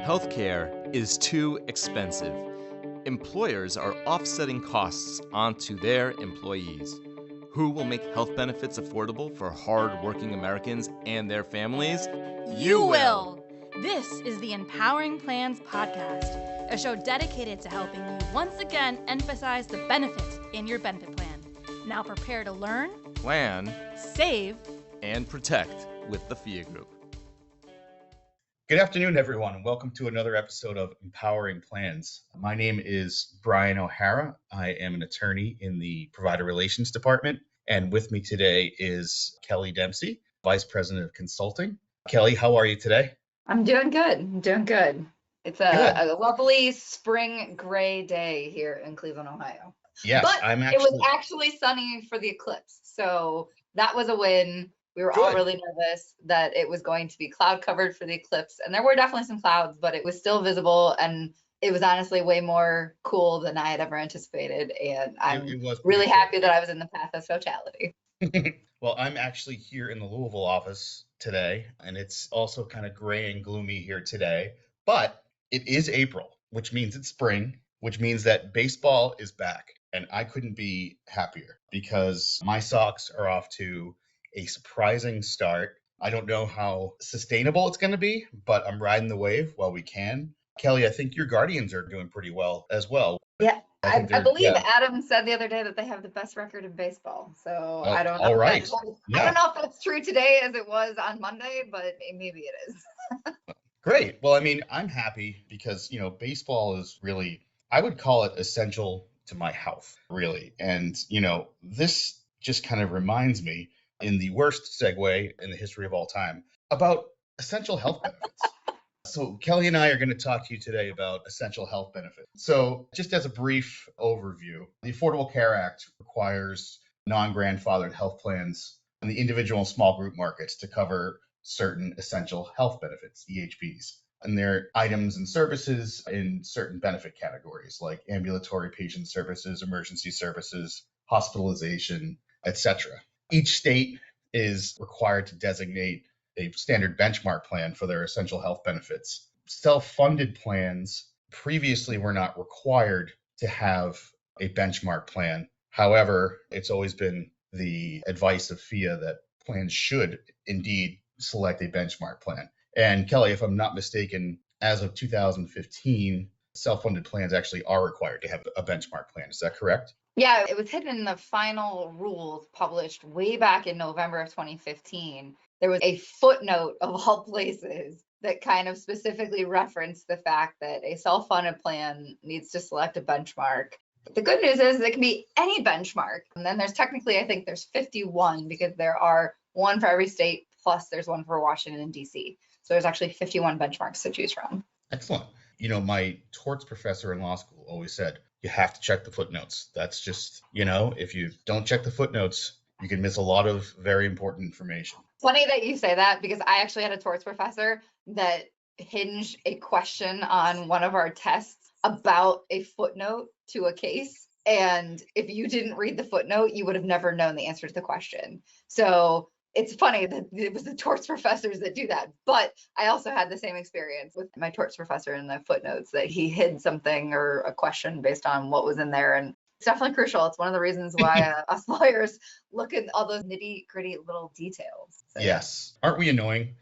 Healthcare is too expensive. Employers are offsetting costs onto their employees. Who will make health benefits affordable for hard-working Americans and their families? You will! This is the Empowering Plans Podcast, a show dedicated to helping you once again emphasize the benefits in your benefit plan. Now prepare to learn, Plan, save, and protect with the Phia Group. Good afternoon, everyone, and welcome to another episode of Empowering Plans. My name is Brian O'Hara. I am an attorney in the Provider Relations Department, and with me today is Kelly Dempsey, Vice President of Consulting. Kelly, how are you today? I'm doing good. It's a lovely spring gray day here in Cleveland, Ohio. Yes, but it was actually sunny for the eclipse, so that was a win. We were all really nervous that it was going to be cloud covered for the eclipse, and there were definitely some clouds, but it was still visible, and it was honestly way more cool than I had ever anticipated, and I'm really happy that I was in the path of totality. Well, I'm actually here in the Louisville office today, and it's also kind of gray and gloomy here today, but it is April, which means it's spring, which means that baseball is back, and I couldn't be happier because my Sox are off to a surprising start. I don't know how sustainable it's going to be, but I'm riding the wave while we can. Kelly, I think your Guardians are doing pretty well as well. Yeah, I believe Adam said the other day that they have the best record in baseball. So I don't know. I don't know if that's true today as it was on Monday, but maybe it is. Great. Well, I mean, I'm happy because, baseball is really, I would call it essential to my health, really. And, this just kind of reminds me, in the worst segue in the history of all time, about essential health benefits. So Kelly and I are going to talk to you today about essential health benefits. So just as a brief overview, the Affordable Care Act requires non-grandfathered health plans in the individual and small group markets to cover certain essential health benefits, EHBs. And they're items and services in certain benefit categories like ambulatory patient services, emergency services, hospitalization, etc. Each state is required to designate a standard benchmark plan for their essential health benefits. Self-funded plans previously were not required to have a benchmark plan. However, it's always been the advice of Phia that plans should indeed select a benchmark plan. And Kelly, if I'm not mistaken, as of 2015, self-funded plans actually are required to have a benchmark plan. Is that correct? Yeah, it was hidden in the final rules published way back in November of 2015. There was a footnote of all places that kind of specifically referenced the fact that a self-funded plan needs to select a benchmark. The good news is it can be any benchmark. And then there's technically, I think there's 51 because there are one for every state, plus there's one for Washington and DC. So there's actually 51 benchmarks to choose from. Excellent. My torts professor in law school always said, you have to check the footnotes. That's just, if you don't check the footnotes, you can miss a lot of very important information. Funny that you say that because I actually had a torts professor that hinged a question on one of our tests about a footnote to a case. And if you didn't read the footnote, you would have never known the answer to the question. So it's funny that it was the torts professors that do that. But I also had the same experience with my torts professor in the footnotes that he hid something or a question based on what was in there. And it's definitely crucial. It's one of the reasons why us lawyers look at all those nitty gritty little details. So, yes. Aren't we annoying?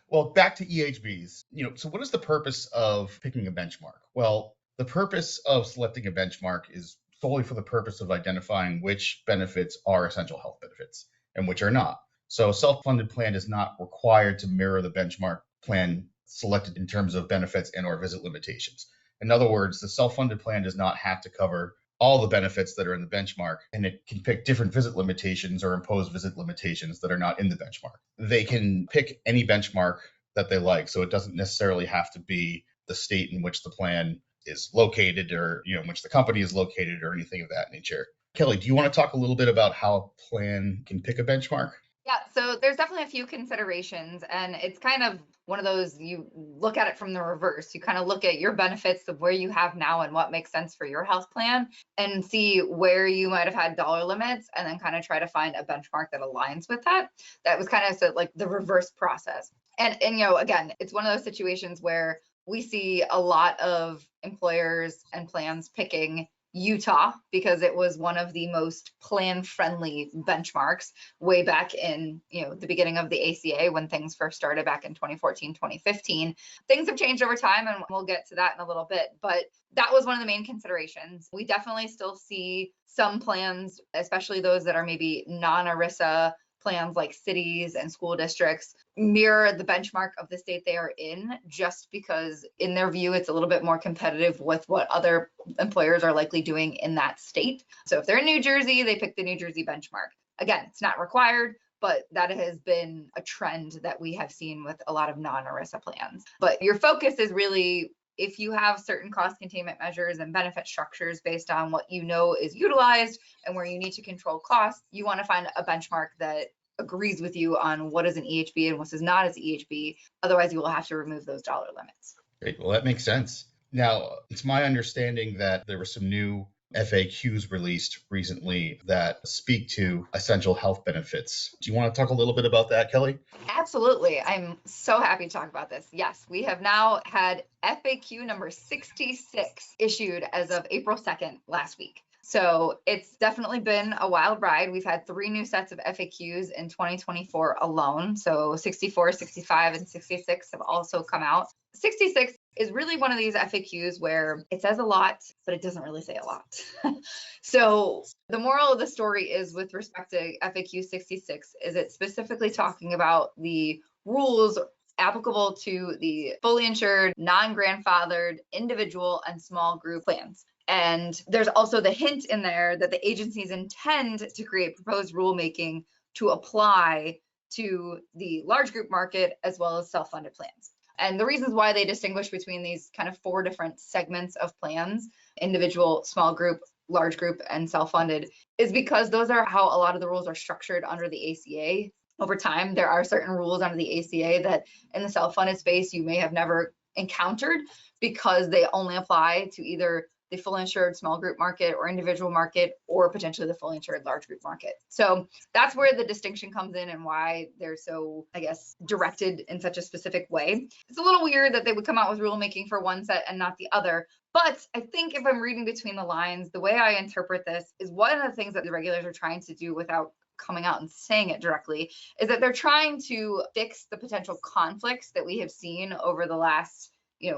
Well, back to EHBs. So what is the purpose of picking a benchmark? Well, the purpose of selecting a benchmark is solely for the purpose of identifying which benefits are essential health benefits and which are not. So a self-funded plan is not required to mirror the benchmark plan selected in terms of benefits and or visit limitations. In other words, the self-funded plan does not have to cover all the benefits that are in the benchmark, and it can pick different visit limitations or impose visit limitations that are not in the benchmark. They can pick any benchmark that they like, so it doesn't necessarily have to be the state in which the plan is located or in which the company is located or anything of that nature. Kelly, do you want to talk a little bit about how a plan can pick a benchmark? Yeah, so there's definitely a few considerations, and it's kind of one of those, you look at it from the reverse. You kind of look at your benefits of where you have now and what makes sense for your health plan and see where you might have had dollar limits and then kind of try to find a benchmark that aligns with that. That was kind of like the reverse process. And again, it's one of those situations where we see a lot of employers and plans picking Utah because it was one of the most plan-friendly benchmarks way back in, the beginning of the ACA when things first started back in 2014, 2015. Things have changed over time, and we'll get to that in a little bit, but that was one of the main considerations. We definitely still see some plans, especially those that are maybe non-ERISA plans like cities and school districts, mirror the benchmark of the state they are in, just because in their view, it's a little bit more competitive with what other employers are likely doing in that state. So if they're in New Jersey, they pick the New Jersey benchmark. Again, it's not required, but that has been a trend that we have seen with a lot of non-ERISA plans. But your focus is really, if you have certain cost containment measures and benefit structures based on what you know is utilized and where you need to control costs, you want to find a benchmark that agrees with you on what is an EHB and what is not as EHB. Otherwise, you will have to remove those dollar limits. Great. Well, that makes sense. Now, it's my understanding that there were some new FAQs released recently that speak to essential health benefits. Do you want to talk a little bit about that, Kelly? Absolutely. I'm so happy to talk about this. Yes, we have now had FAQ number 66 issued as of April 2nd last week. So it's definitely been a wild ride. We've had 3 new sets of FAQs in 2024 alone. So 64, 65, and 66 have also come out. 66 is really one of these FAQs where it says a lot, but it doesn't really say a lot. So the moral of the story is, with respect to FAQ 66, is it specifically talking about the rules applicable to the fully insured, non-grandfathered, individual, and small group plans. And there's also the hint in there that the agencies intend to create proposed rulemaking to apply to the large group market as well as self-funded plans. And the reasons why they distinguish between these kind of 4 different segments of plans, individual, small group, large group, and self-funded, is because those are how a lot of the rules are structured under the ACA. Over time, there are certain rules under the ACA that in the self-funded space you may have never encountered because they only apply to either the fully insured small group market or individual market, or potentially the fully insured large group market. So that's where the distinction comes in and why they're so, directed in such a specific way. It's a little weird that they would come out with rulemaking for one set and not the other. But I think if I'm reading between the lines, the way I interpret this is one of the things that the regulators are trying to do without coming out and saying it directly is that they're trying to fix the potential conflicts that we have seen over the last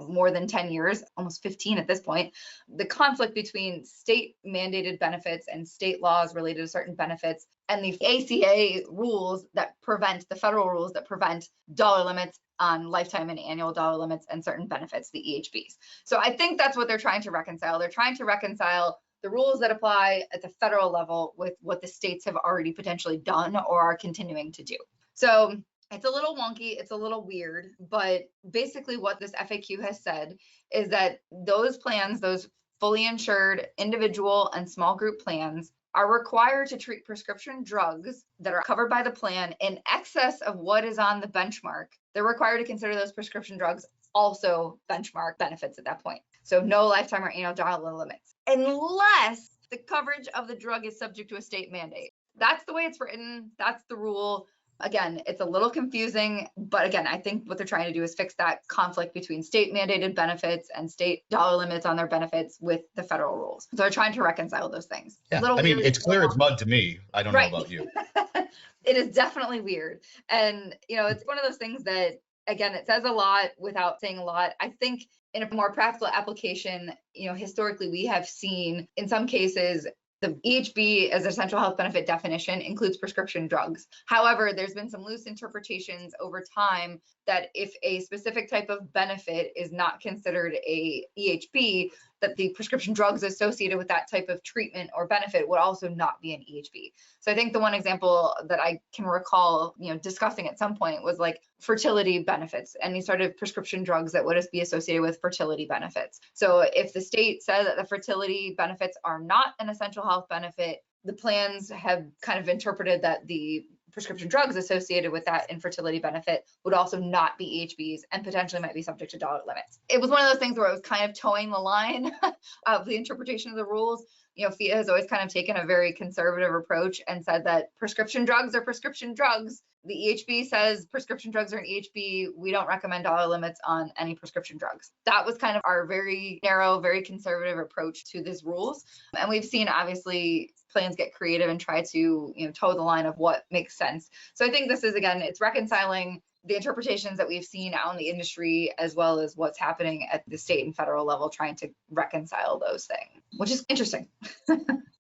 more than 10 years, almost 15 at this point, the conflict between state mandated benefits and state laws related to certain benefits and the ACA rules that prevent, the federal rules that prevent dollar limits on lifetime and annual dollar limits and certain benefits, the EHBs. So I think that's what they're trying to reconcile. They're trying to reconcile the rules that apply at the federal level with what the states have already potentially done or are continuing to do. So it's a little wonky, it's a little weird, but basically what this FAQ has said is that those plans, those fully insured individual and small group plans, are required to treat prescription drugs that are covered by the plan in excess of what is on the benchmark. They're required to consider those prescription drugs also benchmark benefits at that point. So no lifetime or annual dollar limits, unless the coverage of the drug is subject to a state mandate. That's the way it's written. That's the rule. Again, it's a little confusing, but again, I think what they're trying to do is fix that conflict between state mandated benefits and state dollar limits on their benefits with the federal rules. So they're trying to reconcile those things. Yeah, it's clear as mud to me. I don't know about you. It is definitely weird. And, it's one of those things that, again, it says a lot without saying a lot. I think in a more practical application, historically, we have seen in some cases the EHB as essential health benefit definition includes prescription drugs. However, there's been some loose interpretations over time that if a specific type of benefit is not considered a EHB, that the prescription drugs associated with that type of treatment or benefit would also not be an EHB. So I think the one example that I can recall, discussing at some point was like fertility benefits, any sort of prescription drugs that would be associated with fertility benefits. So if the state said that the fertility benefits are not an essential health benefit, the plans have kind of interpreted that the prescription drugs associated with that infertility benefit would also not be EHBs and potentially might be subject to dollar limits. It was one of those things where it was kind of towing the line of the interpretation of the rules. Phia has always kind of taken a very conservative approach and said that prescription drugs are prescription drugs. The EHB says prescription drugs are an EHB. We don't recommend dollar limits on any prescription drugs. That was kind of our very narrow, very conservative approach to these rules. And we've seen, obviously, plans get creative and try to, toe the line of what makes sense. So I think this is, again, it's reconciling the interpretations that we've seen out in the industry, as well as what's happening at the state and federal level, trying to reconcile those things, which is interesting.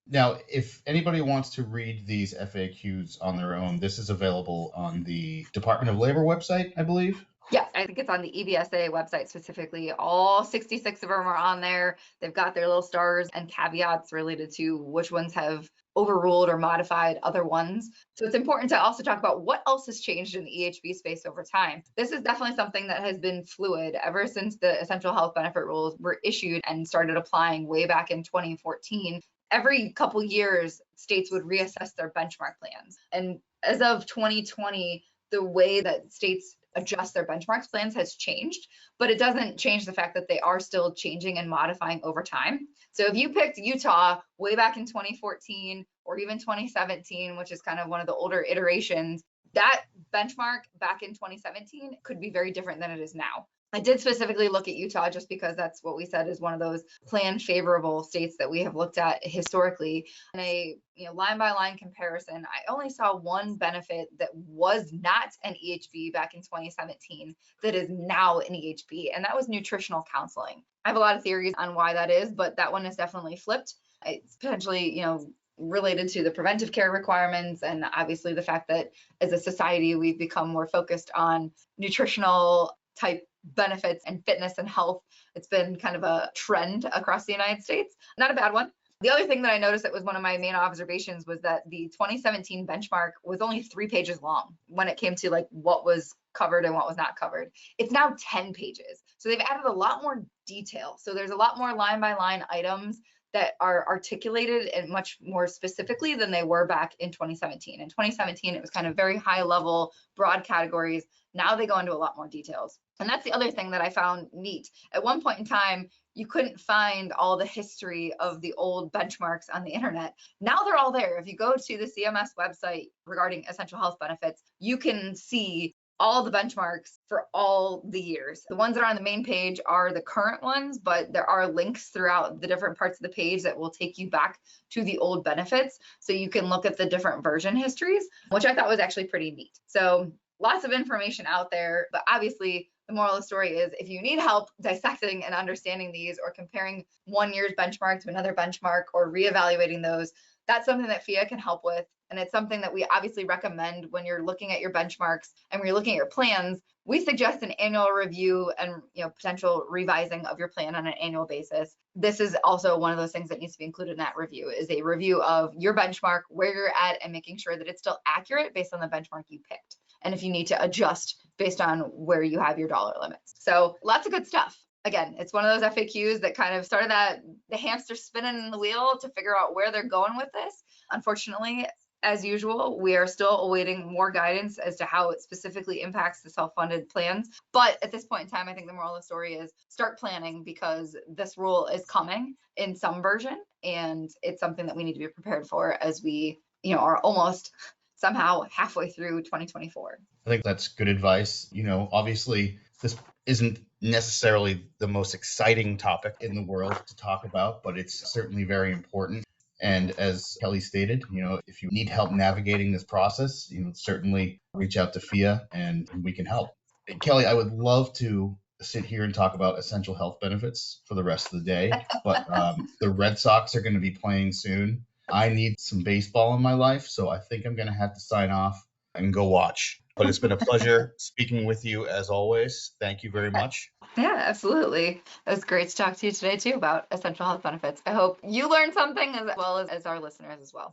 Now, if anybody wants to read these FAQs on their own, this is available on the Department of Labor website, I believe. Yeah, I think it's on the EBSA website specifically. All 66 of them are on there. They've got their little stars and caveats related to which ones have overruled or modified other ones. So it's important to also talk about what else has changed in the EHB space over time. This is definitely something that has been fluid ever since the essential health benefit rules were issued and started applying way back in 2014. Every couple years, states would reassess their benchmark plans. And as of 2020, the way that states adjust their benchmarks plans has changed, but it doesn't change the fact that they are still changing and modifying over time. So if you picked Utah way back in 2014 or even 2017, which is kind of one of the older iterations, that benchmark back in 2017 could be very different than it is now. I did specifically look at Utah just because that's what we said is one of those plan favorable states that we have looked at historically. In a line by line comparison, I only saw one benefit that was not an EHB back in 2017 that is now an EHB, and that was nutritional counseling. I have a lot of theories on why that is, but that one is definitely flipped. It's potentially, related to the preventive care requirements, and obviously the fact that as a society we've become more focused on nutritional type benefits and fitness and health. It's been kind of a trend across the United States. Not a bad one. The other thing that I noticed that was one of my main observations was that the 2017 benchmark was only 3 pages long when it came to like what was covered and what was not covered. It's now 10 pages. So they've added a lot more detail. So there's a lot more line by line items that are articulated and much more specifically than they were back in 2017. In 2017, it was kind of very high level, broad categories. Now they go into a lot more details. And that's the other thing that I found neat. At one point in time, you couldn't find all the history of the old benchmarks on the internet. Now they're all there. If you go to the CMS website regarding essential health benefits, you can see all the benchmarks for all the years. The ones that are on the main page are the current ones, but there are links throughout the different parts of the page that will take you back to the old benefits. So you can look at the different version histories, which I thought was actually pretty neat. So lots of information out there, but obviously the moral of the story is if you need help dissecting and understanding these or comparing one year's benchmark to another benchmark or reevaluating those, that's something that Phia can help with. And it's something that we obviously recommend when you're looking at your benchmarks and when you're looking at your plans. We suggest an annual review and potential revising of your plan on an annual basis. This is also one of those things that needs to be included in that review, is a review of your benchmark, where you're at, and making sure that it's still accurate based on the benchmark you picked. And if you need to adjust based on where you have your dollar limits. So lots of good stuff. Again, it's one of those FAQs that kind of started the hamster spinning in the wheel to figure out where they're going with this. Unfortunately, as usual, we are still awaiting more guidance as to how it specifically impacts the self-funded plans. But at this point in time, I think the moral of the story is start planning, because this rule is coming in some version, and it's something that we need to be prepared for as we, are almost somehow halfway through 2024. I think that's good advice. Obviously, this isn't necessarily the most exciting topic in the world to talk about, but it's certainly very important. And as Kelly stated, if you need help navigating this process, certainly reach out to Phia and we can help. And Kelly, I would love to sit here and talk about essential health benefits for the rest of the day, but the Red Sox are going to be playing soon. I need some baseball in my life, so I think I'm going to have to sign off and go watch. But it's been a pleasure speaking with you as always. Thank you very much. Yeah, absolutely. It was great to talk to you today too about essential health benefits. I hope you learned something as well as our listeners as well.